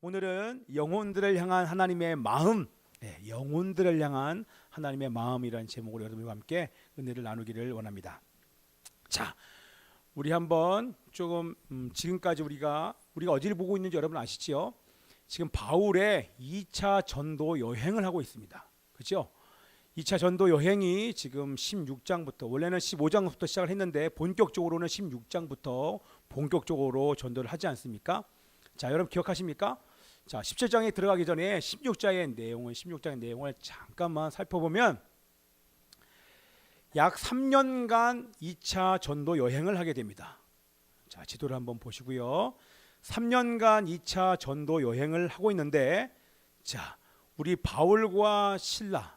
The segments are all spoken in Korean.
오늘은 영혼들을 향한 하나님의 마음, 영혼들을 향한 하나님의 마음이라는 제목으로 여러분과 함께 은혜를 나누기를 원합니다. 자, 우리 한번 조금 지금까지 우리가 어디를 보고 있는지 여러분 아시지요? 지금 바울의 2차 전도 여행을 하고 있습니다. 그렇죠? 2차 전도 여행이 지금 16장부터, 원래는 15장부터 시작을 했는데 본격적으로는 16장부터 본격적으로 전도를 하지 않습니까? 자, 여러분 기억하십니까? 자, 17장에 들어가기 전에 16장의 내용을 잠깐만 살펴보면 약 3년간 2차 전도 여행을 하게 됩니다. 자, 지도를 한번 보시고요. 3년간 2차 전도 여행을 하고 있는데, 자, 우리 바울과 실라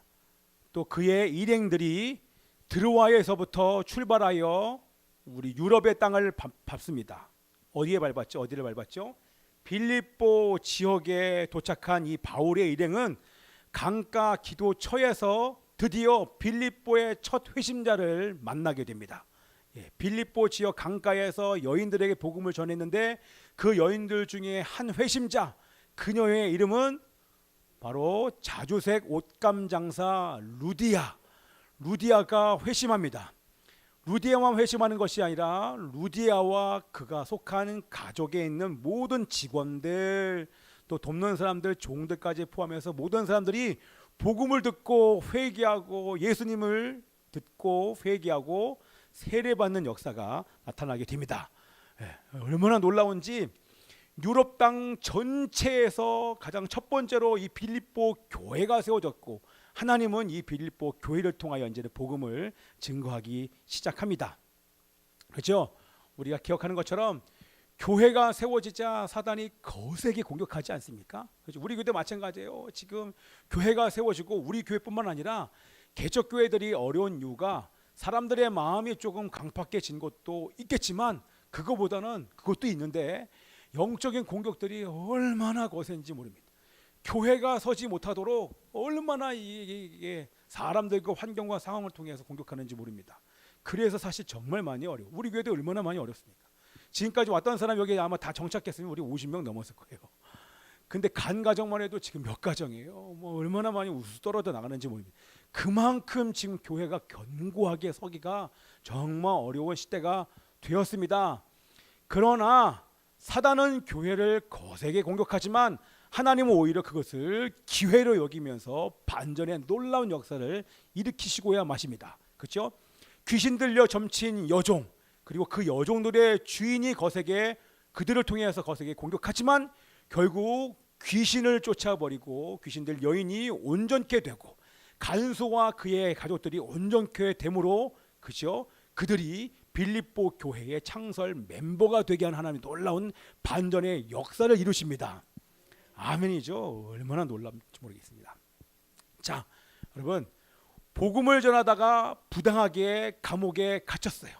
또 그의 일행들이 드로아에서부터 출발하여 우리 유럽의 땅을 밟습니다. 어디에 밟았죠? 어디를 밟았죠? 빌립보 지역에 도착한 이 바울의 일행은 강가 기도처에서 드디어 빌립보의 첫 회심자를 만나게 됩니다. 빌립보 지역 강가에서 여인들에게 복음을 전했는데 그 여인들 중에 한 회심자, 그녀의 이름은 바로 자주색 옷감 장사 루디아가 회심합니다. 루디아만 회심하는 것이 아니라 루디아와 그가 속한 가족에 있는 모든 직원들, 또 돕는 사람들, 종들까지 포함해서 모든 사람들이 복음을 듣고 회개하고 예수님을 듣고 회개하고 세례받는 역사가 나타나게 됩니다. 얼마나 놀라운지 유럽 땅 전체에서 가장 첫 번째로 이 빌립보 교회가 세워졌고, 하나님은 이 빌립보 교회를 통하여 이제는 복음을 증거하기 시작합니다. 그렇죠? 우리가 기억하는 것처럼 교회가 세워지자 사단이 거세게 공격하지 않습니까? 그렇죠? 우리 교회도 마찬가지예요. 지금 교회가 세워지고 우리 교회뿐만 아니라 개척 교회들이 어려운 이유가 사람들의 마음이 조금 강팍해진 것도 있겠지만 그것도 있는데 영적인 공격들이 얼마나 거센지 모릅니다. 교회가 서지 못하도록 얼마나 이게 사람들과 환경과 상황을 통해서 공격하는지 모릅니다. 그래서 사실 정말 많이 어려워. 우리 교회도 얼마나 많이 어렵습니까? 지금까지 왔던 사람 여기 아마 다 정착했으면 우리 50명 넘었을 거예요. 근데 간 가정만 해도 지금 몇 가정이에요. 뭐 얼마나 많이 우수 떨어져 나가는지 모릅니다. 그만큼 지금 교회가 견고하게 서기가 정말 어려운 시대가 되었습니다. 그러나 사단은 교회를 거세게 공격하지만 하나님은 오히려 그것을 기회로 여기면서 반전의 놀라운 역사를 일으키시고야 마십니다. 그렇죠? 귀신 들려 점친 여종, 그리고 그 여종들의 주인이 그들을 통해서 거세게 공격하지만 결국 귀신을 쫓아버리고 귀신들 여인이 온전케 되고 간수와 그의 가족들이 온전케 됨으로, 그렇죠? 그들이 빌립보 교회의 창설 멤버가 되게 한 하나님의 놀라운 반전의 역사를 이루십니다. 아멘이죠. 얼마나 놀랍지 모르겠습니다. 자, 여러분, 복음을 전하다가 부당하게 감옥에 갇혔어요.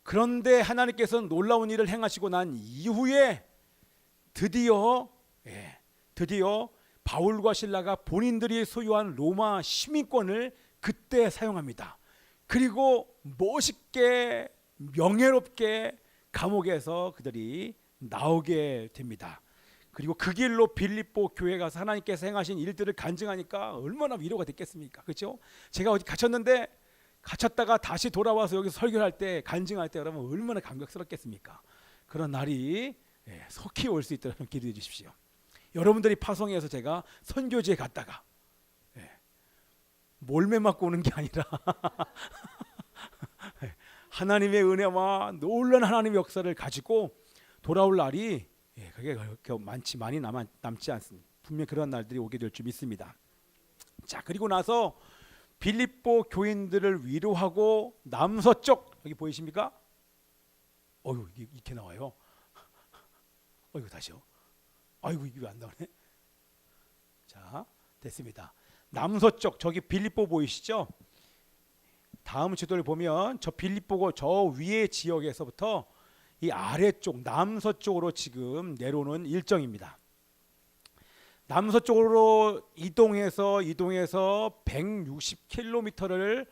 그런데 하나님께서는 놀라운 일을 행하시고 난 이후에 드디어 바울과 실라가 본인들이 소유한 로마 시민권을 그때 사용합니다. 그리고 멋있게 명예롭게 감옥에서 그들이 나오게 됩니다. 그리고 그 길로 빌립보 교회 가서 하나님께서 행하신 일들을 간증하니까 얼마나 위로가 됐겠습니까? 그렇죠? 제가 어디 갇혔다가 다시 돌아와서 여기서 설교할 때, 간증할 때 여러분 얼마나 감격스럽겠습니까? 그런 날이 속히 올 수 있도록 기도해 주십시오. 여러분들이 파송해서 제가 선교지에 갔다가 몰매 맞고 오는 게 아니라 하나님의 은혜와 놀라운 하나님의 역사를 가지고 돌아올 날이 그게 그렇게 많이 남지 않습니다. 분명 그런 날들이 오게 될 줄 믿습니다. 자, 그리고 나서 빌립보 교인들을 위로하고 남서쪽, 여기 보이십니까? 이렇게 나와요. 다시요. 이게 왜 안 나오네? 자, 됐습니다. 남서쪽, 저기 빌립보 보이시죠? 다음 지도를 보면 저 빌립보고 저 위의 지역에서부터 이 아래쪽 남서쪽으로 지금 내려오는 일정입니다. 남서쪽으로 이동해서 160km를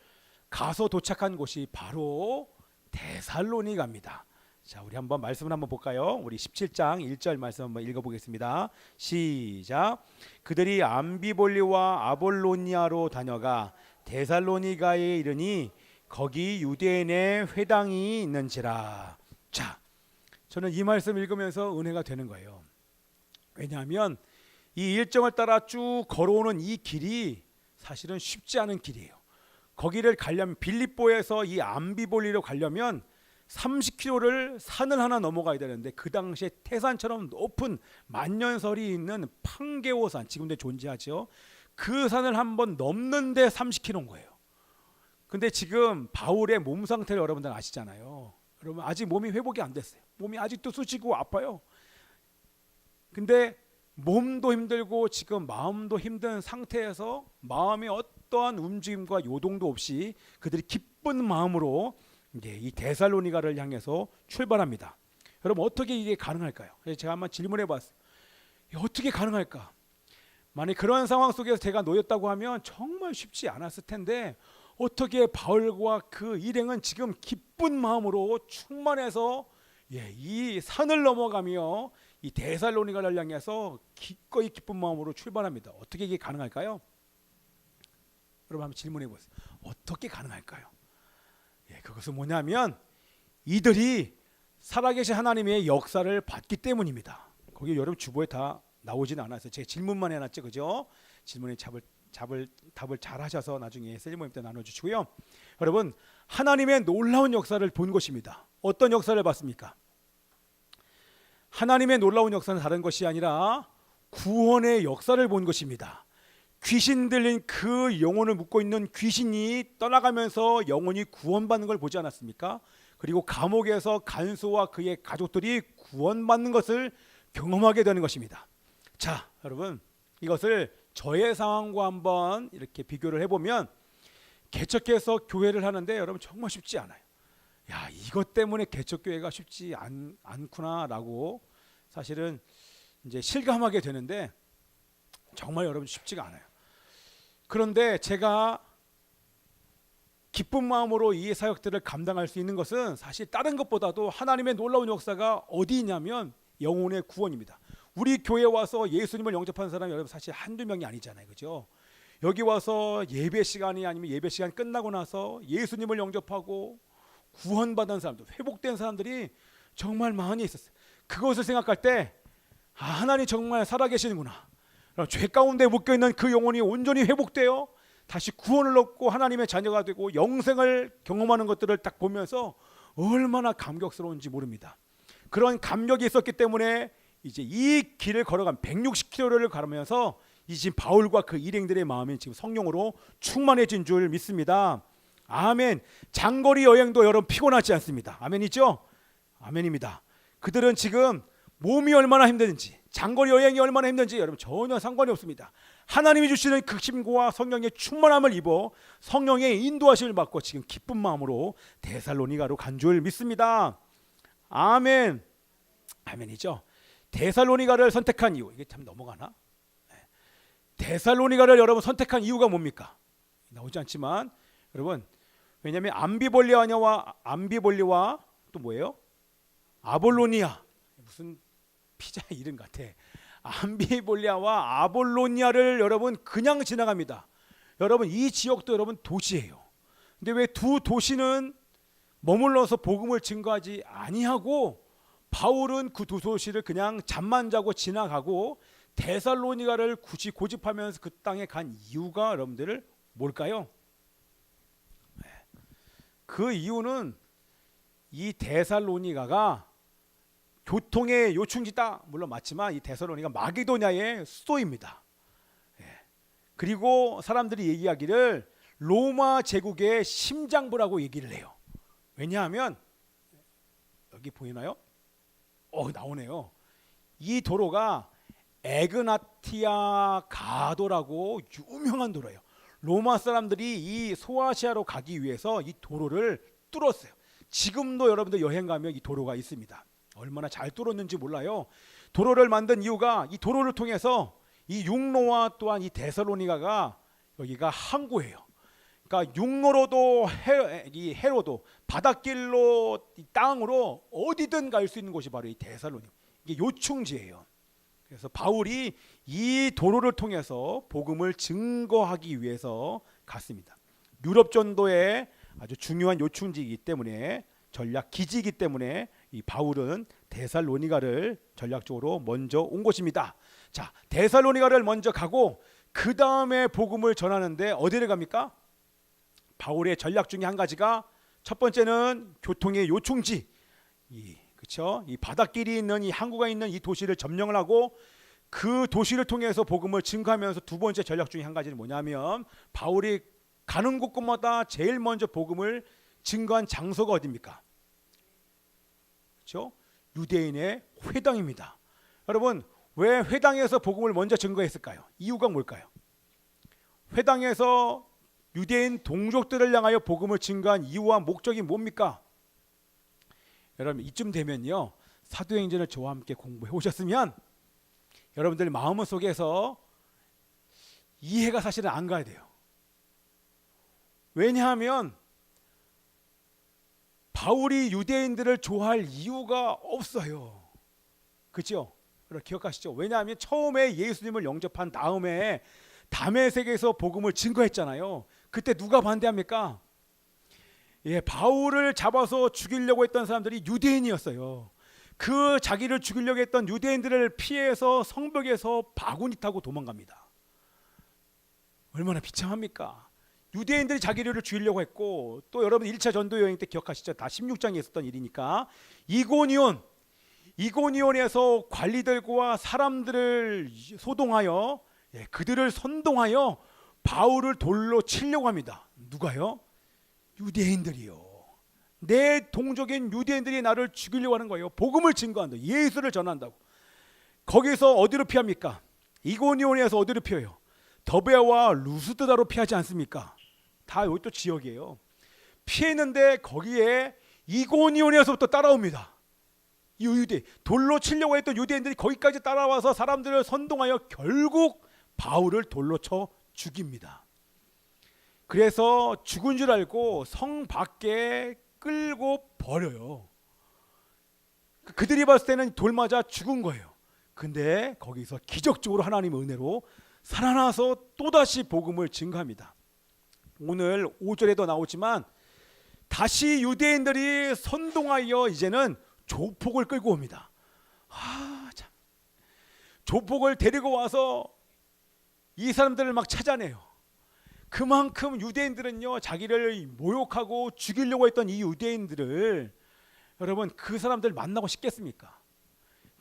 가서 도착한 곳이 바로 데살로니가입니다. 자, 우리 한번 말씀을 한번 볼까요? 우리 17장 1절 말씀 한번 읽어보겠습니다. 시작. 그들이 암비볼리와 아볼로니아로 다녀가 데살로니가에 이르니 거기 유대인의 회당이 있는지라. 자, 저는 이 말씀 읽으면서 은혜가 되는 거예요. 왜냐하면 이 일정을 따라 쭉 걸어오는 이 길이 사실은 쉽지 않은 길이에요. 거기를 가려면 빌립보에서 이 암비볼리로 가려면 30km를 산을 하나 넘어가야 되는데 그 당시에 태산처럼 높은 만년설이 있는 판게오산, 지금도 존재하죠. 그 산을 한번 넘는데 30km인 거예요. 근데 지금 바울의 몸 상태를 여러분들 아시잖아요. 여러분 아직 몸이 회복이 안 됐어요. 몸이 아직도 쑤시고 아파요. 근데 몸도 힘들고 지금 마음도 힘든 상태에서 마음의 어떠한 움직임과 요동도 없이 그들이 기쁜 마음으로 이제 이 데살로니가를 향해서 출발합니다. 여러분 어떻게 이게 가능할까요? 제가 한번 질문해 봤어요. 어떻게 가능할까? 만약 그런 상황 속에서 제가 놓였다고 하면 정말 쉽지 않았을 텐데 어떻게 바울과 그 일행은 지금 기쁜 마음으로 충만해서 이 산을 넘어가며 이 데살로니가를 향해서 기꺼이 기쁜 마음으로 출발합니다. 어떻게 이게 가능할까요? 여러분 한번 질문해 보세요. 어떻게 가능할까요? 그것은 뭐냐면 이들이 살아계신 하나님의 역사를 봤기 때문입니다. 거기 여러분 주보에 다 나오지는 않았어요. 제가 질문만 해놨죠, 그죠? 질문에 답을 잘 하셔서 나중에 셀리모임 때 나눠주시고요. 여러분 하나님의 놀라운 역사를 본 것입니다. 어떤 역사를 봤습니까? 하나님의 놀라운 역사는 다른 것이 아니라 구원의 역사를 본 것입니다. 귀신 들린 그 영혼을 묶고 있는 귀신이 떠나가면서 영혼이 구원받는 걸 보지 않았습니까? 그리고 감옥에서 간수와 그의 가족들이 구원받는 것을 경험하게 되는 것입니다. 자, 여러분 이것을 저의 상황과 한번 이렇게 비교를 해보면 개척해서 교회를 하는데 여러분 정말 쉽지 않아요. 이것 때문에 개척교회가 쉽지 않구나라고 사실은 이제 실감하게 되는데 정말 여러분 쉽지가 않아요. 그런데 제가 기쁜 마음으로 이 사역들을 감당할 수 있는 것은 사실 다른 것보다도 하나님의 놀라운 역사가 어디 있냐면 영혼의 구원입니다. 우리 교회 와서 예수님을 영접한 사람이 여러분 사실 한두 명이 아니잖아요, 그죠? 여기 와서 예배 시간이 아니면 예배 시간 끝나고 나서 예수님을 영접하고 구원받은 사람들, 회복된 사람들이 정말 많이 있었어요. 그것을 생각할 때 하나님 정말 살아계시는구나. 죄 가운데 묶여있는 그 영혼이 온전히 회복되어 다시 구원을 얻고 하나님의 자녀가 되고 영생을 경험하는 것들을 딱 보면서 얼마나 감격스러운지 모릅니다. 그런 감격이 있었기 때문에 이제 이 길을 걸어간 160km를 걸으면서 이 지금 바울과 그 일행들의 마음이 지금 성령으로 충만해진 줄 믿습니다. 아멘. 장거리 여행도 여러분 피곤하지 않습니다. 아멘이죠? 아멘입니다. 그들은 지금 몸이 얼마나 힘든지 장거리 여행이 얼마나 힘든지 여러분 전혀 상관이 없습니다. 하나님이 주시는 극심과 성령의 충만함을 입어 성령의 인도하심을 받고 지금 기쁜 마음으로 데살로니가로 간 줄 믿습니다. 아멘. 아멘이죠. 데살로니가를 선택한 이유, 이게 참 넘어가나? 데살로니가를 여러분 선택한 이유가 뭡니까? 나오지 않지만 여러분 왜냐하면 암비볼리와 또 뭐예요? 아볼로니아, 무슨 피자 이름 같아. 암비볼리아와 아볼로니아를 여러분 그냥 지나갑니다. 여러분 이 지역도 여러분 도시예요. 근데 왜 두 도시는 머물러서 복음을 증거하지 아니하고 바울은 그 두 도시를 그냥 잠만 자고 지나가고 데살로니가를 굳이 고집하면서 그 땅에 간 이유가 여러분들 뭘까요? 그 이유는 이 데살로니가가 교통의 요충지다 물론 맞지만 이 데살로니가 마게도냐의 수도입니다. 그리고 사람들이 얘기하기를 로마 제국의 심장부라고 얘기를 해요. 왜냐하면 여기 보이나요? 나오네요. 이 도로가 에그나티아 가도라고 유명한 도로예요. 로마 사람들이 이 소아시아로 가기 위해서 이 도로를 뚫었어요. 지금도 여러분들 여행 가면 이 도로가 있습니다. 얼마나 잘 뚫었는지 몰라요. 도로를 만든 이유가 이 도로를 통해서 이 육로와 또한 이 데살로니가가 여기가 항구예요. 그러니까 육로로도 이 해로도 바닷길로 이 땅으로 어디든 갈 수 있는 곳이 바로 이 데살로니가. 이게 요충지예요. 그래서 바울이 이 도로를 통해서 복음을 증거하기 위해서 갔습니다. 유럽 전도의 아주 중요한 요충지이기 때문에, 전략 기지이기 때문에 이 바울은 데살로니가를 전략적으로 먼저 온 곳입니다. 자, 데살로니가를 먼저 가고 그 다음에 복음을 전하는데 어디를 갑니까? 바울의 전략 중에 한 가지가, 첫 번째는 교통의 요충지, 그렇죠? 이 바닷길이 있는 이 항구가 있는 이 도시를 점령을 하고 그 도시를 통해서 복음을 증거하면서, 두 번째 전략 중에 한 가지는 뭐냐면 바울이 가는 곳곳마다 제일 먼저 복음을 증거한 장소가 어디입니까? 그렇죠? 유대인의 회당입니다. 여러분, 왜 회당에서 복음을 먼저 증거했을까요? 이유가 뭘까요? 회당에서 유대인 동족들을 향하여 복음을 증거한 이유와 목적이 뭡니까? 여러분, 이쯤 되면요, 사도행전을 저와 함께 공부해 오셨으면 여러분들 마음 속에서 이해가 사실은 안 가야 돼요. 왜냐하면 바울이 유대인들을 좋아할 이유가 없어요. 그렇죠? 기억하시죠? 왜냐하면 처음에 예수님을 영접한 다음에 다메섹에서 복음을 증거했잖아요. 그때 누가 반대합니까? 바울을 잡아서 죽이려고 했던 사람들이 유대인이었어요. 그 자기를 죽이려고 했던 유대인들을 피해서 성벽에서 바구니 타고 도망갑니다. 얼마나 비참합니까? 유대인들이 자기를 죽이려고 했고, 또 여러분 1차 전도 여행 때 기억하시죠? 다 16장에 있었던 일이니까. 이고니온에서 관리들과 사람들을 소동하여 그들을 선동하여 바울을 돌로 치려고 합니다. 누가요? 유대인들이요. 내 동족인 유대인들이 나를 죽이려고 하는 거예요. 복음을 증거한다. 예수를 전한다고. 거기서 어디로 피합니까? 이고니온에서 어디로 피해요? 더베와 루스드라로 피하지 않습니까? 다 여기 또 지역이에요. 피했는데 거기에 이고니온에서부터 따라옵니다. 이 유대, 돌로 치려고 했던 유대인들이 거기까지 따라와서 사람들을 선동하여 결국 바울을 돌로 쳐 죽입니다. 그래서 죽은 줄 알고 성 밖에 끌고 버려요. 그들이 봤을 때는 돌 맞아 죽은 거예요. 근데 거기서 기적적으로 하나님의 은혜로 살아나서 또다시 복음을 증거합니다. 오늘 5절에도 나오지만 다시 유대인들이 선동하여 이제는 조폭을 끌고 옵니다. 참. 조폭을 데리고 와서 이 사람들을 막 찾아내요. 그만큼 유대인들은요, 자기를 모욕하고 죽이려고 했던 이 유대인들을, 여러분, 그 사람들 만나고 싶겠습니까?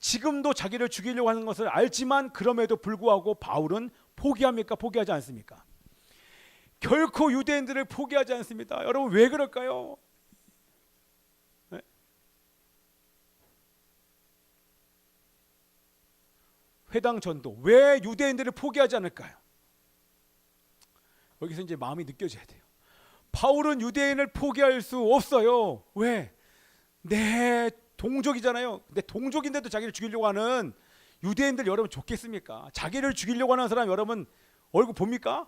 지금도 자기를 죽이려고 하는 것을 알지만 그럼에도 불구하고 바울은 포기합니까? 포기하지 않습니까? 결코 유대인들을 포기하지 않습니다. 여러분, 왜 그럴까요? 네? 회당 전도, 왜 유대인들을 포기하지 않을까요? 여기서 이제 마음이 느껴져야 돼요. 바울은 유대인을 포기할 수 없어요. 왜? 내 동족이잖아요. 내 동족인데도 자기를 죽이려고 하는 유대인들 여러분 좋겠습니까? 자기를 죽이려고 하는 사람 여러분 얼굴 봅니까?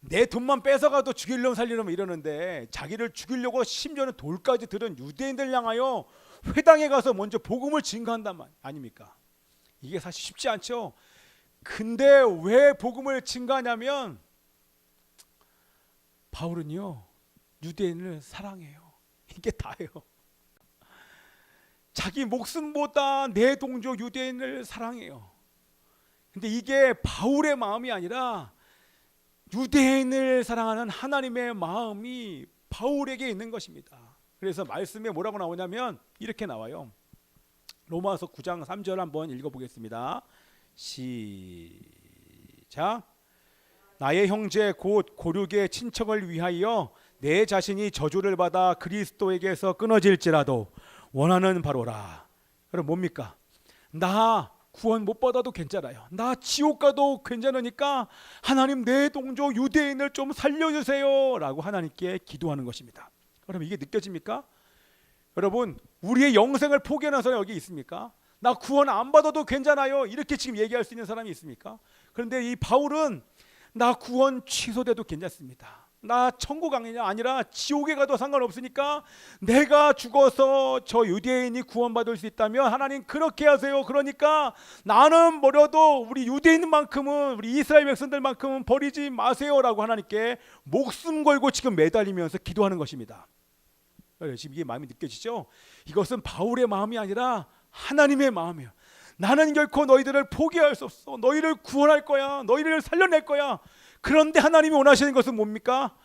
내 돈만 뺏어가도 죽이려면 살리려면 이러는데, 자기를 죽이려고 심지어는 돌까지 들은 유대인들 향하여 회당에 가서 먼저 복음을 증거한단 말 아닙니까? 이게 사실 쉽지 않죠. 근데 왜 복음을 증거하냐면 바울은요, 유대인을 사랑해요. 이게 다예요. 자기 목숨보다 내 동족 유대인을 사랑해요. 근데 이게 바울의 마음이 아니라 유대인을 사랑하는 하나님의 마음이 바울에게 있는 것입니다. 그래서 말씀에 뭐라고 나오냐면 이렇게 나와요. 로마서 9장 3절 한번 읽어보겠습니다. 시작. 나의 형제 곧 고륙의 친척을 위하여 내 자신이 저주를 받아 그리스도에게서 끊어질지라도 원하는 바로라. 여러분 뭡니까? 나 구원 못 받아도 괜찮아요. 나 지옥 가도 괜찮으니까 하나님 내 동족 유대인을 좀 살려주세요 라고 하나님께 기도하는 것입니다. 여러분 이게 느껴집니까? 여러분 우리의 영생을 포기하는 사람이 여기 있습니까? 나 구원 안 받아도 괜찮아요 이렇게 지금 얘기할 수 있는 사람이 있습니까? 그런데 이 바울은 나 구원 취소돼도 괜찮습니다. 나 천국 아니라 지옥에 가도 상관없으니까 내가 죽어서 저 유대인이 구원받을 수 있다면 하나님 그렇게 하세요. 그러니까 나는 버려도 우리 유대인만큼은, 우리 이스라엘 백성들만큼은 버리지 마세요라고 하나님께 목숨 걸고 지금 매달리면서 기도하는 것입니다. 지금 이게 마음이 느껴지죠? 이것은 바울의 마음이 아니라 하나님의 마음이에요. 나는 결코 너희들을 포기할 수 없어. 너희를 구원할 거야. 너희를 살려낼 거야. 그런데 하나님이 원하시는 것은 뭡니까?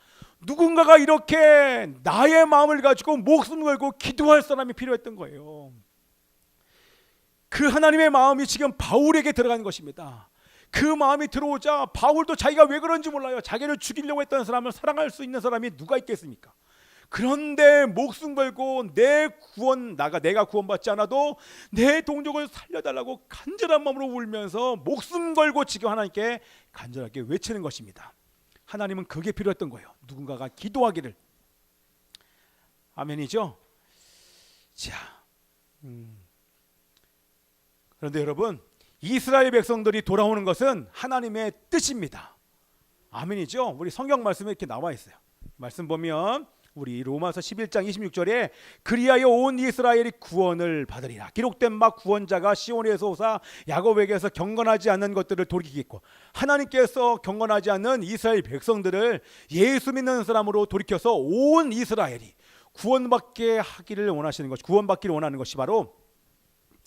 누군가가 이렇게 나의 마음을 가지고 목숨 걸고 기도할 사람이 필요했던 거예요. 그 하나님의 마음이 지금 바울에게 들어간 것입니다. 그 마음이 들어오자 바울도 자기가 왜 그런지 몰라요. 자기를 죽이려고 했던 사람을 사랑할 수 있는 사람이 누가 있겠습니까? 그런데 목숨 걸고 내가 구원받지 않아도 내 동족을 살려달라고 간절한 마음으로 울면서 목숨 걸고 지금 하나님께 간절하게 외치는 것입니다. 하나님은 그게 필요했던 거예요. 누군가가 기도하기를. 아멘이죠? 자, 그런데 여러분, 이스라엘 백성들이 돌아오는 것은 하나님의 뜻입니다. 아멘이죠? 우리 성경 말씀에 이렇게 나와 있어요. 말씀 보면 우리 로마서 11장 26절에 그리하여 온 이스라엘이 구원을 받으리라. 기록된 바 구원자가 시온에서 오사 야곱에게서 경건하지 않는 것들을 돌이키겠고, 하나님께서 경건하지 않는 이스라엘 백성들을 예수 믿는 사람으로 돌이켜서 온 이스라엘이 구원받게 하기를 원하시는 것, 구원받기를 원하는 것이 바로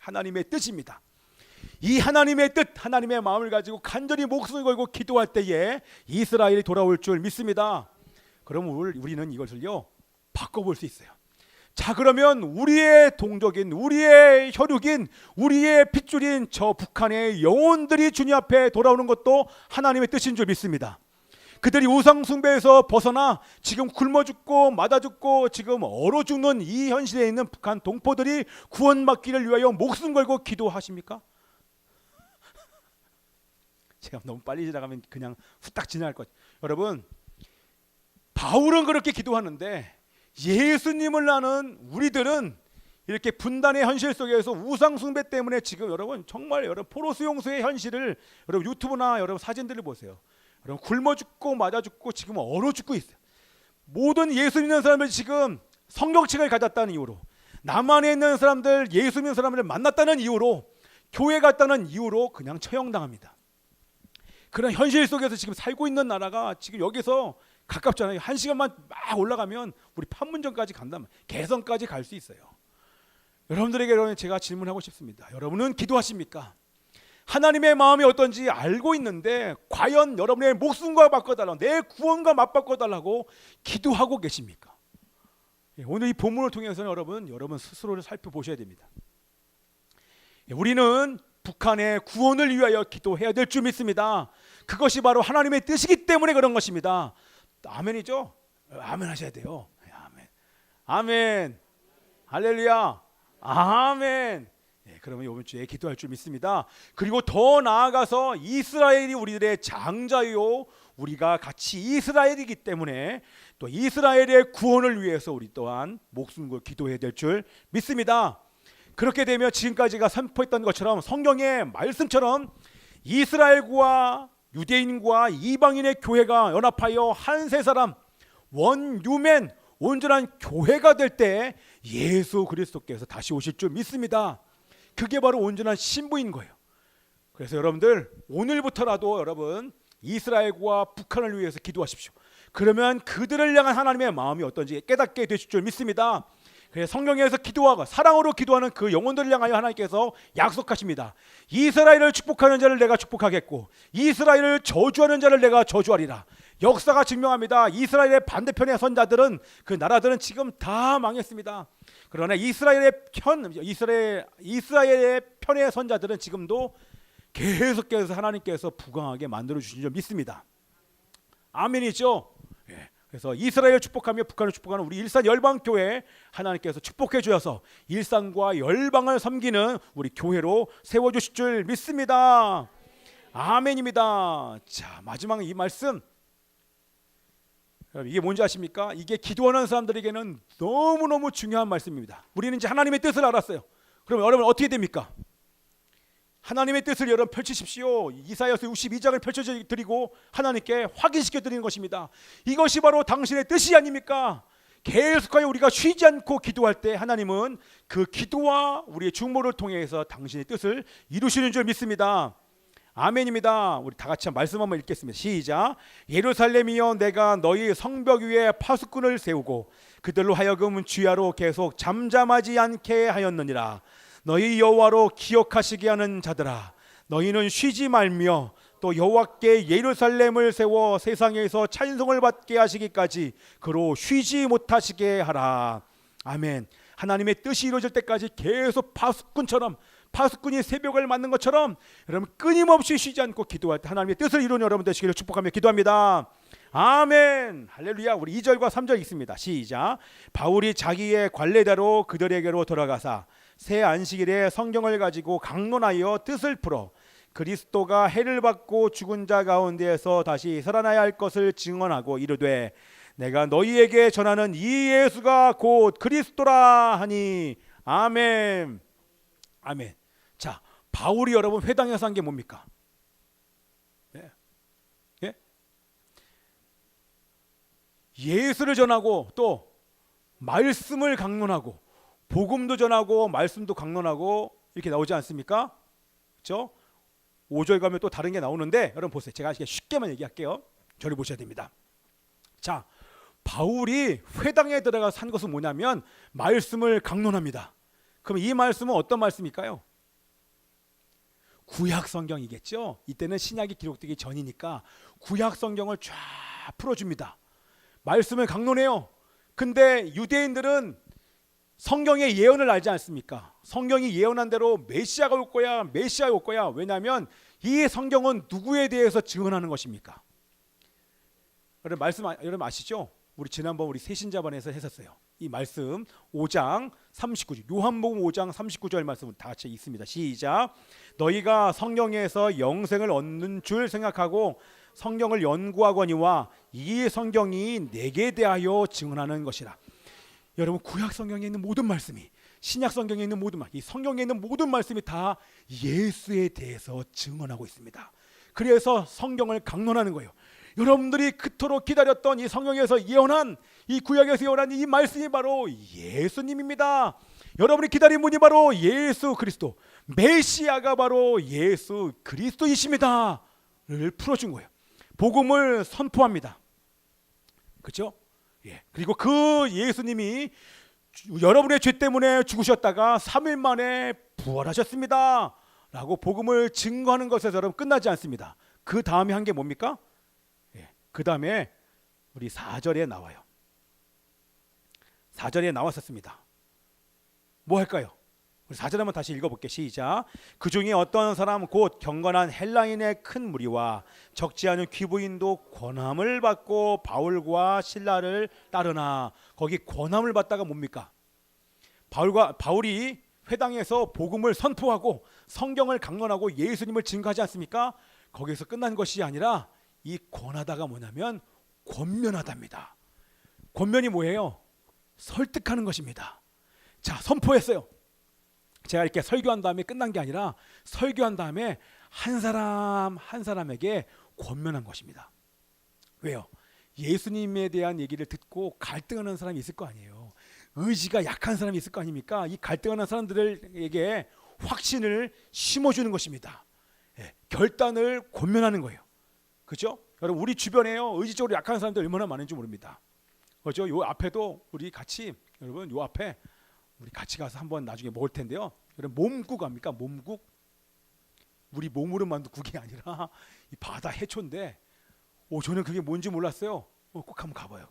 하나님의 뜻입니다. 이 하나님의 뜻, 하나님의 마음을 가지고 간절히 목숨을 걸고 기도할 때에 이스라엘이 돌아올 줄 믿습니다. 그럼 우리는 이것을요 바꿔볼 수 있어요. 자, 그러면 우리의 동족인, 우리의 혈육인, 우리의 핏줄인 저 북한의 영혼들이 주님 앞에 돌아오는 것도 하나님의 뜻인 줄 믿습니다. 그들이 우상 숭배에서 벗어나 지금 굶어 죽고 맞아 죽고 지금 얼어 죽는 이 현실에 있는 북한 동포들이 구원받기를 위하여 목숨 걸고 기도하십니까? 제가 너무 빨리 지나가면 그냥 후딱 지나갈 것. 여러분, 바울은 그렇게 기도하는데 예수님을 아는 우리들은 이렇게 분단의 현실 속에서 우상 숭배 때문에 지금 여러분 정말 여러분 포로수 용수의 현실을 여러분 유튜브나 여러분 사진들을 보세요. 여러분 굶어 죽고 맞아 죽고 지금 얼어 죽고 있어요. 모든 예수 믿는 사람들 지금 성경책을 가졌다는 이유로, 남한에 있는 사람들 예수 믿는 사람을 만났다는 이유로, 교회 갔다는 이유로 그냥 처형당합니다. 그런 현실 속에서 지금 살고 있는 나라가 지금 여기서 가깝잖아요. 1시간만 막 올라가면 우리 판문점까지 간다면 개성까지 갈 수 있어요. 여러분들에게 제가 질문하고 싶습니다. 여러분은 기도하십니까? 하나님의 마음이 어떤지 알고 있는데 과연 여러분의 목숨과 바꿔달라고, 내 구원과 맞바꿔달라고 기도하고 계십니까? 오늘 이 본문을 통해서는 여러분 스스로를 살펴보셔야 됩니다. 우리는 북한의 구원을 위하여 기도해야 될 줄 믿습니다. 그것이 바로 하나님의 뜻이기 때문에 그런 것입니다. 아멘이죠? 아멘 하셔야 돼요. 아멘. 아멘. 할렐루야. 아멘. 그러면 이번 주에 기도할 줄 믿습니다. 그리고 더 나아가서 이스라엘이 우리들의 장자요, 우리가 같이 이스라엘이기 때문에 또 이스라엘의 구원을 위해서 우리 또한 목숨 걸고 기도해야 될 줄 믿습니다. 그렇게 되면 지금까지가 선포했던 것처럼 성경의 말씀처럼 이스라엘과 유대인과 이방인의 교회가 연합하여 한 세 사람 원유맨 온전한 교회가 될 때 예수 그리스도께서 다시 오실 줄 믿습니다. 그게 바로 온전한 신부인 거예요. 그래서 여러분들 오늘부터라도 여러분 이스라엘과 북한을 위해서 기도하십시오. 그러면 그들을 향한 하나님의 마음이 어떤지 깨닫게 되실 줄 믿습니다. 그래서 성경에서 기도하고 사랑으로 기도하는 그 영혼들을 향하여 하나님께서 약속하십니다. 이스라엘을 축복하는 자를 내가 축복하겠고 이스라엘을 저주하는 자를 내가 저주하리라. 역사가 증명합니다. 이스라엘의 반대편의 선자들은, 그 나라들은 지금 다 망했습니다. 그러나 이스라엘의 편의 선자들은 지금도 계속해서 하나님께서 부강하게 만들어 주신 줄 믿습니다. 아멘이죠? 그래서 이스라엘을 축복하며 북한을 축복하는 우리 일산 열방교회 하나님께서 축복해 주셔서 일산과 열방을 섬기는 우리 교회로 세워주실 줄 믿습니다. 아멘입니다. 자, 마지막 이 말씀, 이게 뭔지 아십니까? 이게 기도하는 사람들에게는 너무너무 중요한 말씀입니다. 우리는 이제 하나님의 뜻을 알았어요. 그럼 여러분 어떻게 됩니까? 하나님의 뜻을 여러분 펼치십시오. 이사야서 62장을 펼쳐드리고 하나님께 확인시켜 드리는 것입니다. 이것이 바로 당신의 뜻이 아닙니까? 계속하여 우리가 쉬지 않고 기도할 때 하나님은 그 기도와 우리의 중보를 통해서 당신의 뜻을 이루시는 줄 믿습니다. 아멘입니다. 우리 다 같이 말씀 한번 읽겠습니다. 시작. 예루살렘이여, 내가 너희 성벽 위에 파수꾼을 세우고 그들로 하여금 주야로 계속 잠잠하지 않게 하였느니라. 너희 여호와로 기억하시게 하는 자들아, 너희는 쉬지 말며 또 여호와께 예루살렘을 세워 세상에서 찬송을 받게 하시기까지 그로 쉬지 못하시게 하라. 아멘. 하나님의 뜻이 이루어질 때까지 계속 파수꾼이 새벽을 맞는 것처럼 여러분 끊임없이 쉬지 않고 기도할 때 하나님의 뜻을 이루는 여러분 되시기를 축복하며 기도합니다. 아멘. 할렐루야. 우리 2절과 3절 읽습니다. 시작. 바울이 자기의 관례대로 그들에게로 돌아가사 새 안식일에 성경을 가지고 강론하여 뜻을 풀어 그리스도가 해를 받고 죽은 자 가운데에서 다시 살아나야 할 것을 증언하고 이르되, 내가 너희에게 전하는 이 예수가 곧 그리스도라 하니. 아멘. 아멘. 자, 바울이 여러분 회당에서 한 게 뭡니까? 예? 예? 예수를 전하고 또 말씀을 강론하고 복음도 전하고 말씀도 강론하고 이렇게 나오지 않습니까? 그렇죠? 5절 가면 또 다른 게 나오는데 여러분 보세요. 제가 쉽게만 얘기할게요. 저를 보셔야 됩니다. 자, 바울이 회당에 들어가서 한 것은 뭐냐면 말씀을 강론합니다. 그럼 이 말씀은 어떤 말씀일까요? 구약 성경이겠죠. 이때는 신약이 기록되기 전이니까 구약 성경을 쫙 풀어줍니다. 말씀을 강론해요. 근데 유대인들은 성경의 예언을 알지 않습니까? 성경이 예언한 대로 메시아가 올 거야, 메시아가 올 거야. 왜냐하면 이 성경은 누구에 대해서 증언하는 것입니까? 여러분 아시죠? 우리 지난번 우리 새신자반에서 했었어요. 이 말씀 5장 39절, 요한복음 5장 39절 말씀 다 같이 있습니다. 시작. 너희가 성경에서 영생을 얻는 줄 생각하고 성경을 연구하거니와 이 성경이 내게 대하여 증언하는 것이라. 여러분 구약 성경에 있는 모든 말씀이, 신약 성경에 있는 모든 이 성경에 있는 모든 말씀이 다 예수에 대해서 증언하고 있습니다. 그래서 성경을 강론하는 거예요. 여러분들이 그토록 기다렸던 이 성경에서 예언한, 이 구약에서 예언한 이 말씀이 바로 예수님입니다. 여러분이 기다린 분이 바로 예수 그리스도, 메시아가 바로 예수 그리스도이십니다 를 풀어준 거예요. 복음을 선포합니다. 그렇죠? 예. 그리고 그 예수님이 여러분의 죄 때문에 죽으셨다가 3일 만에 부활하셨습니다 라고 복음을 증거하는 것에서 여러분 끝나지 않습니다. 그 다음에 한 게 뭡니까? 예. 그 다음에 우리 4절에 나와요. 4절에 나왔었습니다. 뭐 할까요? 우리 4절 한번 다시 읽어볼게요. 시작. 그 중에 어떤 사람 곧 경건한 헬라인의 큰 무리와 적지 않은 귀부인도 권함을 받고 바울과 실라를 따르나. 거기 권함을 받다가 뭡니까? 바울이 회당에서 복음을 선포하고 성경을 강론하고 예수님을 증거하지 않습니까? 거기서 끝난 것이 아니라 이 권하다가 뭐냐면 권면하답니다. 권면이 뭐예요? 설득하는 것입니다. 자, 선포했어요. 제가 이렇게 설교한 다음에 끝난 게 아니라 설교한 다음에 한 사람 한 사람에게 권면한 것입니다. 왜요? 예수님에 대한 얘기를 듣고 갈등하는 사람이 있을 거 아니에요. 의지가 약한 사람이 있을 거 아닙니까? 이 갈등하는 사람들에게 확신을 심어주는 것입니다. 예, 결단을 권면하는 거예요. 그렇죠? 여러분 우리 주변에요, 의지적으로 약한 사람들 얼마나 많은지 모릅니다. 그렇죠? 요 앞에도 우리 같이, 여러분 요 앞에 우리 같이 가서 한번 나중에 먹을 텐데요. 여러분 몸국 압니까? 몸국? 우리 몸으로 만든 국이 아니라 이 바다 해초인데, 저는 그게 뭔지 몰랐어요. 꼭 한번 가봐요.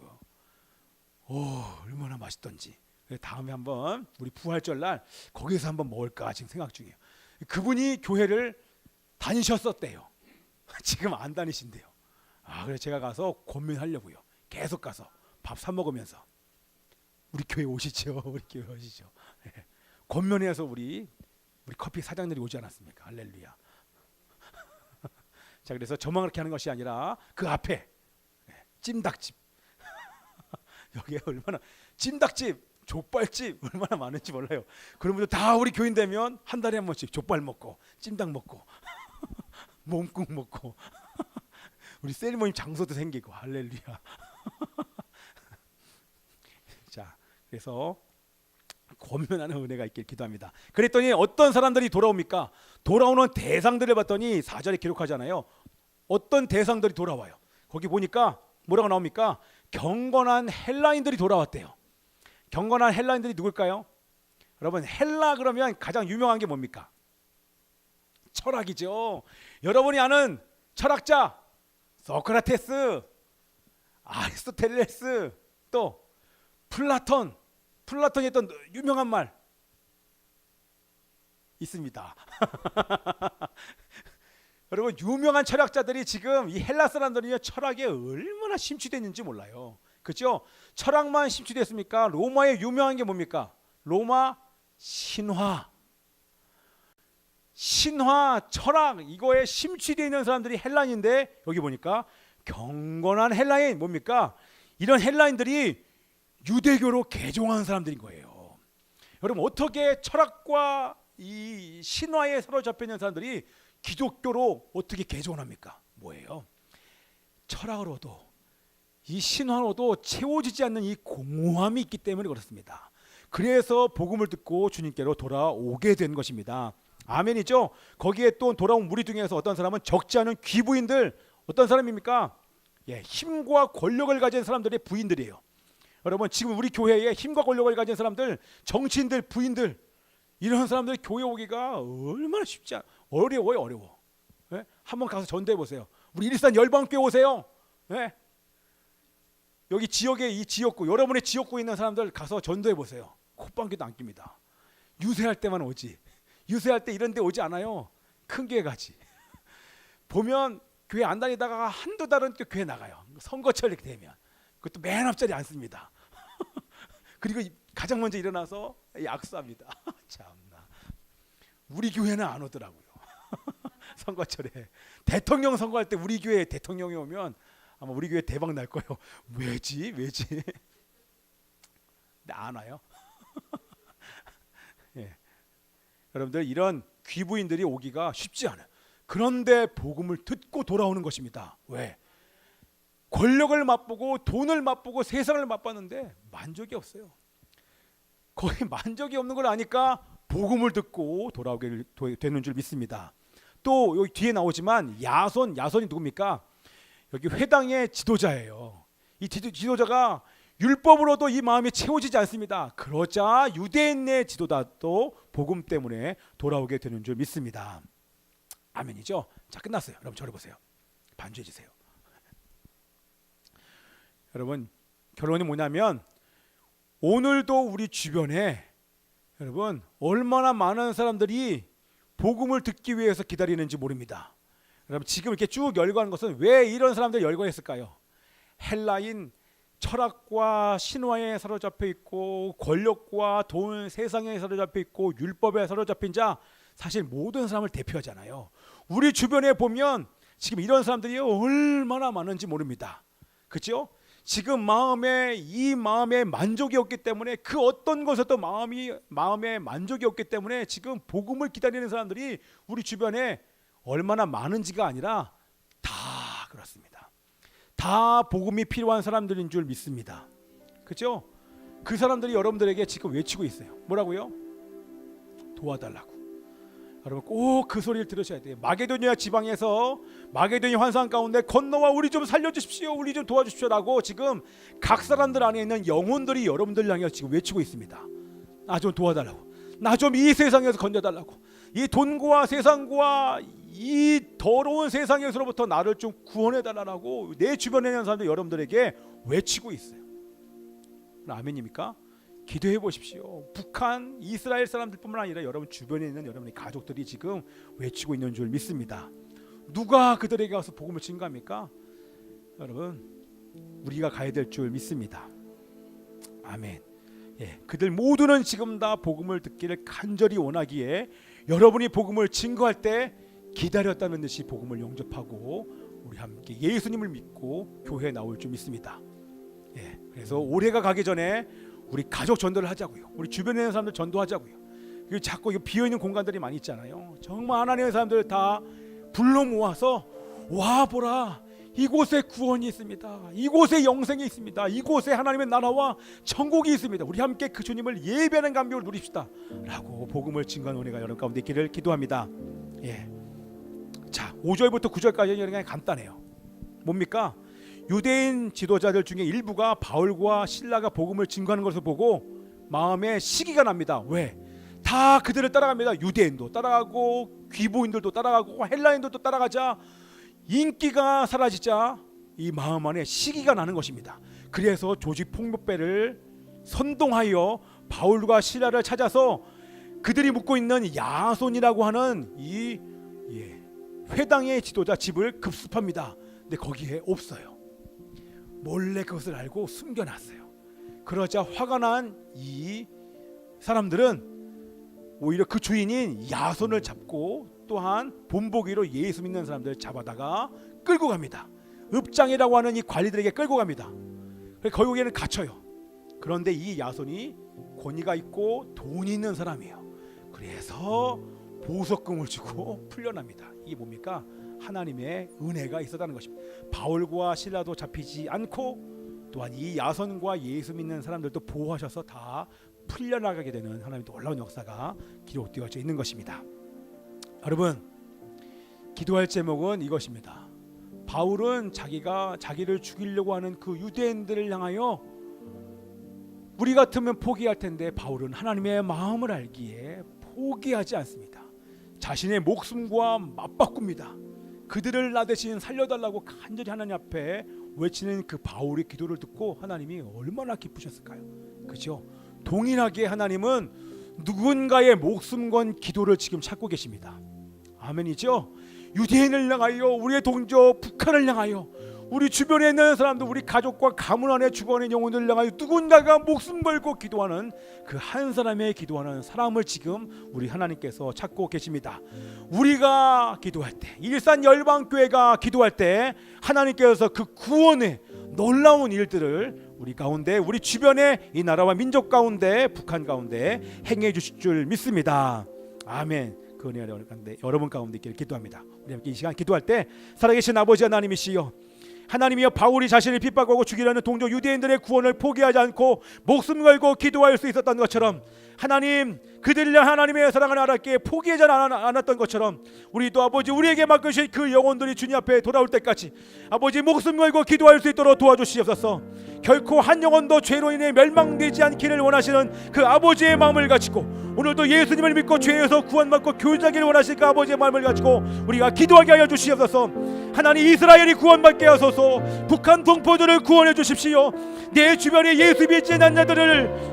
얼마나 맛있던지. 다음에 한번 우리 부활절 날 거기서 한번 먹을까 지금 생각 중이에요. 그분이 교회를 다니셨었대요. 지금 안 다니신대요. 그래서 제가 가서 권면하려고요. 계속 가서 밥 사 먹으면서 우리 교회 오시죠. 우리 교회 오시죠. 권면해서 우리 커피 사장들이 오지 않았습니까? 할렐루야. 자, 그래서 저만 그렇게 하는 것이 아니라 그 앞에 찜닭집 여기 얼마나 찜닭집 족발집 얼마나 많은지 몰라요. 그런 분들 다 우리 교인 되면 한 달에 한 번씩 족발 먹고 찜닭 먹고 몸국 먹고 우리 세리머니 장소도 생기고 할렐루야. 자, 그래서 권면하는 은혜가 있길 기도합니다. 그랬더니 어떤 사람들이 돌아옵니까? 돌아오는 대상들을 봤더니 4절에 기록하잖아요. 어떤 대상들이 돌아와요. 거기 보니까 뭐라고 나옵니까? 경건한 헬라인들이 돌아왔대요. 경건한 헬라인들이 누굴까요? 여러분, 헬라 그러면 가장 유명한 게 뭡니까? 철학이죠. 여러분이 아는 철학자 소크라테스, 아리스토텔레스, 또 플라톤이 했던 유명한 말 있습니다. 여러분, 유명한 철학자들이 지금 이 헬라 사람들이 철학에 얼마나 심취됐는지 몰라요. 그렇죠? 철학만 심취됐습니까? 로마의 유명한 게 뭡니까? 로마 신화, 철학 이거에 심취되어 있는 사람들이 헬라인인데 여기 보니까 경건한 헬라인 뭡니까? 이런 헬라인들이 유대교로 개종한 사람들인 거예요. 여러분, 어떻게 철학과 이 신화에 사로잡혀 있는 사람들이 기독교로 어떻게 개종합니까? 뭐예요? 철학으로도 이 신화로도 채워지지 않는 이 공허함이 있기 때문에 그렇습니다. 그래서 복음을 듣고 주님께로 돌아오게 된 것입니다. 아멘이죠? 거기에 또 돌아온 무리 중에서 어떤 사람은 적지 않은 귀부인들, 어떤 사람입니까? 힘과 권력을 가진 사람들의 부인들이에요. 여러분, 지금 우리 교회에 힘과 권력을 가진 사람들, 정치인들, 부인들, 이런 사람들 교회 오기가 얼마나 쉽지 않아. 어려워. 예? 한번 가서 전도해 보세요. 우리 일산 열방교회 오세요. 예? 여기 지역에 이 지역구, 여러분의 지역구에 있는 사람들 가서 전도해 보세요. 콧방귀도 안 낍니다. 유세할 때만 오지. 유세할 때 이런 데 오지 않아요. 큰 교회 가지. 보면 교회 안 다니다가 한두 달은 또 교회 나가요. 선거철 이렇게 되면. 그것도 맨 앞자리 앉습니다. 그리고 가장 먼저 일어나서 악수합니다. 참나. 우리 교회는 안 오더라고요. 선거철에. 대통령 선거할 때 우리 교회 대통령이 오면 아마 우리 교회 대박 날 거예요. 왜지? 근데 안 와요. 예. 여러분들, 이런 귀부인들이 오기가 쉽지 않아요. 그런데 복음을 듣고 돌아오는 것입니다. 왜? 권력을 맛보고 돈을 맛보고 세상을 맛봤는데 만족이 없어요. 거의 만족이 없는 걸 아니까 복음을 듣고 돌아오게 되는 줄 믿습니다. 또 여기 뒤에 나오지만 야손이 누굽니까? 여기 회당의 지도자예요. 이 지도자가 율법으로도 이 마음이 채워지지 않습니다. 그러자 유대인의 지도자도 복음 때문에 돌아오게 되는 줄 믿습니다. 아멘이죠? 자, 끝났어요. 여러분, 저를 보세요. 반주해 주세요. 여러분, 결론이 뭐냐면 오늘도 우리 주변에 여러분 얼마나 많은 사람들이 복음을 듣기 위해서 기다리는지 모릅니다. 여러분, 지금 이렇게 쭉 열거하는 것은 왜 이런 사람들이 열거했을까요? 헬라인 철학과 신화에 사로잡혀 있고 권력과 돈, 세상에 사로잡혀 있고 율법에 사로잡힌 자, 사실 모든 사람을 대표하잖아요. 우리 주변에 보면 지금 이런 사람들이 얼마나 많은지 모릅니다. 그렇죠? 지금 이 마음에 만족이 없기 때문에 그 어떤 것에도 마음에 만족이 없기 때문에 지금 복음을 기다리는 사람들이 우리 주변에 얼마나 많은지가 아니라 다 그렇습니다. 다 복음이 필요한 사람들인 줄 믿습니다. 그렇죠? 그 사람들이 여러분들에게 지금 외치고 있어요. 뭐라고요? 도와달라고. 여러분, 꼭 그 소리를 들으셔야 돼요. 마게도니아 지방에서 마게도니아 환상 가운데 건너와 우리 좀 살려주십시오, 우리 좀 도와주십시오라고 지금 각 사람들 안에 있는 영혼들이 여러분들 향해서 지금 외치고 있습니다. 나 좀 도와달라고, 나 좀 이 세상에서 건져달라고, 이 돈과 세상과 이 더러운 세상에서로부터 나를 좀 구원해달라고 내 주변에 있는 사람들 여러분들에게 외치고 있어요. 아멘입니까? 기도해 보십시오. 북한, 이스라엘 사람들뿐만 아니라 여러분 주변에 있는 여러분의 가족들이 지금 외치고 있는 줄 믿습니다. 누가 그들에게 가서 복음을 증거합니까? 여러분, 우리가 가야 될 줄 믿습니다. 아멘. 그들 모두는 지금 다 복음을 듣기를 간절히 원하기에 여러분이 복음을 증거할 때 기다렸다는 듯이 복음을 영접하고 우리 함께 예수님을 믿고 교회에 나올 줄 믿습니다. 그래서 올해가 가기 전에 우리 가족 전도를 하자고요. 우리 주변에 있는 사람들 전도하자고요. 그리고 자꾸 이거 비어있는 공간들이 많이 있잖아요. 정말 하나님의 사람들 다 불러 모아서 와 보라, 이곳에 구원이 있습니다. 이곳에 영생이 있습니다. 이곳에 하나님의 나라와 천국이 있습니다. 우리 함께 그 주님을 예배하는 감격을 누립시다 라고 복음을 증거하는 은혜가 여러분 가운데 있기를 기도합니다. 예. 자, 5절부터 9절까지는 그냥 간단해요. 뭡니까? 유대인 지도자들 중에 일부가 바울과 실라가 복음을 증거하는 것을 보고 마음에 시기가 납니다. 왜? 다 그들을 따라갑니다. 유대인도 따라가고 귀보인들도 따라가고 헬라인들도 따라가자 인기가 사라지자 이 마음 안에 시기가 나는 것입니다. 그래서 조직 폭력배를 선동하여 바울과 실라를 찾아서 그들이 묵고 있는 야손이라고 하는 이 회당의 지도자 집을 급습합니다. 근데 거기에 없어요. 몰래 그것을 알고 숨겨놨어요. 그러자 화가 난 이 사람들은 오히려 그 주인인 야손을 잡고 또한 본보기로 예수 믿는 사람들을 잡아다가 끌고 갑니다. 읍장이라고 하는 이 관리들에게 끌고 갑니다. 결국에는 갇혀요. 그런데 이 야손이 권위가 있고 돈이 있는 사람이에요. 그래서 보석금을 주고 풀려납니다. 이게 뭡니까? 하나님의 은혜가 있었다는 것입니다. 바울과 실라도 잡히지 않고 또한 이 야손과 예수 믿는 사람들도 보호하셔서 다 풀려나가게 되는 하나님의 놀라운 역사가 기록되어져 있는 것입니다. 여러분, 기도할 제목은 이것입니다. 바울은 자기를 죽이려고 하는 그 유대인들을 향하여 우리 같으면 포기할 텐데 바울은 하나님의 마음을 알기에 포기하지 않습니다. 자신의 목숨과 맞바꿉니다. 그들을 나 대신 살려달라고 간절히 하나님 앞에 외치는 그 바울의 기도를 듣고 하나님이 얼마나 기쁘셨을까요? 그렇죠? 동일하게 하나님은 누군가의 목숨 건 기도를 지금 찾고 계십니다. 아멘이죠? 유대인을 향하여, 우리의 동조 북한을 향하여, 우리 주변에 있는 사람들, 우리 가족과 가문 안에 죽어가는 영혼들을 향하여 누군가가 목숨 걸고 기도하는 그 한 사람의 기도하는 사람을 지금 우리 하나님께서 찾고 계십니다. 우리가 기도할 때, 일산 열방교회가 기도할 때 하나님께서 그 구원의 놀라운 일들을 우리 가운데, 우리 주변의 이 나라와 민족 가운데, 북한 가운데 행해 주실 줄 믿습니다. 아멘. 그 은혜가 여러분 가운데 있기를 기도합니다. 우리 함께 이 시간 기도할 때 살아계신 아버지 하나님이시여, 하나님이여, 바울이 자신을 핍박하고 죽이려는 동족 유대인들의 구원을 포기하지 않고 목숨 걸고 기도할 수 있었던 것처럼, 하나님 그들을 하나님의 사랑을 알았기에 포기하지 않았던 것처럼 우리도 아버지 우리에게 맡기신 그 영혼들이 주님 앞에 돌아올 때까지 아버지 목숨 걸고 기도할 수 있도록 도와주시옵소서. 결코 한 영혼도 죄로 인해 멸망되지 않기를 원하시는 그 아버지의 마음을 가지고, 오늘도 예수님을 믿고 죄에서 구원받고 교제하기를 원하실 그 아버지의 마음을 가지고 우리가 기도하게 하여 주시옵소서. 하나님, 이스라엘이 구원받게 하소서. 북한 동포들을 구원해 주십시오. 내 주변에 예수 믿지 않는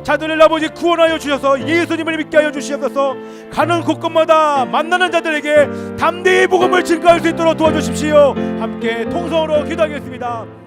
자들을 아버지 구원하여 주셔서 예수님을 믿게 하여 주시옵소서. 가는 곳곳마다 만나는 자들에게 담대히 복음을 증거할 수 있도록 도와주십시오. 함께 통성으로 기도하겠습니다.